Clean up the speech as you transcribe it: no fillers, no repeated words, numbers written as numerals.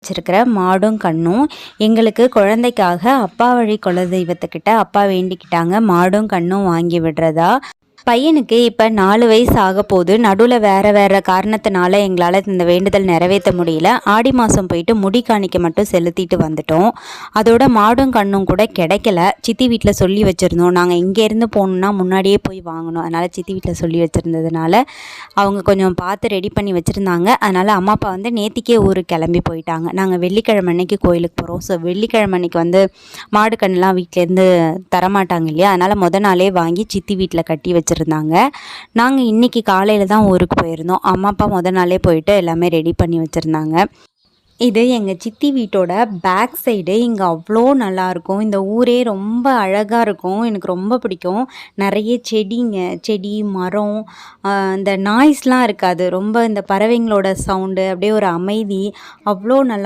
வச்சிருக்கிற மாடும் கண்ணும். எங்களுக்கு குழந்தைக்காக அப்பா வழி குலதெய்வத்துக்கிட்ட அப்பா வேண்டிக்கிட்டாங்க மாடும் கண்ணும் வாங்கி விடுறதா. பையனுக்கு இப்போ 4 வயசு ஆக போகுது. நடுவில் வேறு காரணத்தினால எங்களால் இந்த வேண்டுதல் நிறைவேற்ற முடியல. ஆடி மாதம் போயிட்டு முடி காணிக்க மட்டும் செலுத்திட்டு வந்துட்டோம். அதோட மாடும் கண்ணும் கூட கிடைக்கல. சித்தி வீட்டில் சொல்லி வச்சுருந்தோம். நாங்கள் இங்கேருந்து போகணுன்னா முன்னாடியே போய் வாங்கணும். அதனால் சித்தி வீட்டில் சொல்லி வச்சுருந்ததுனால அவங்க கொஞ்சம் பார்த்து ரெடி பண்ணி வச்சுருந்தாங்க. அதனால் அம்மா அப்பா வந்து நேத்திக்கே ஊருக்கு கிளம்பி போயிட்டாங்க. நாங்கள் வெள்ளிக்கிழமை அன்னைக்கு கோயிலுக்கு போகிறோம். ஸோ வெள்ளிக்கிழமை அன்னைக்கு வந்து மாடு கண்ணெலாம் வீட்டிலேருந்து தரமாட்டாங்க இல்லையா, அதனால் நாளே வாங்கி சித்தி வீட்டில் கட்டி வச்சுருந்தாங்க. நாங்கள் இன்றைக்கி காலையில் தான் ஊருக்கு போயிருந்தோம். அம்மா அப்பா நாளே போயிட்டு எல்லாமே ரெடி பண்ணி வச்சுருந்தாங்க. இது எங்கள் சித்தி வீட்டோட பேக் சைடு. இங்கே அவ்வளோ நல்லாயிருக்கும். இந்த ஊரே ரொம்ப அழகாக இருக்கும். எனக்கு ரொம்ப பிடிக்கும். நிறைய செடி மரம், இந்த நாய்ஸ்லாம் இருக்காது. ரொம்ப இந்த பறவைங்களோட சவுண்டு, அப்படியே ஒரு அமைதி, அவ்வளோ நல்லா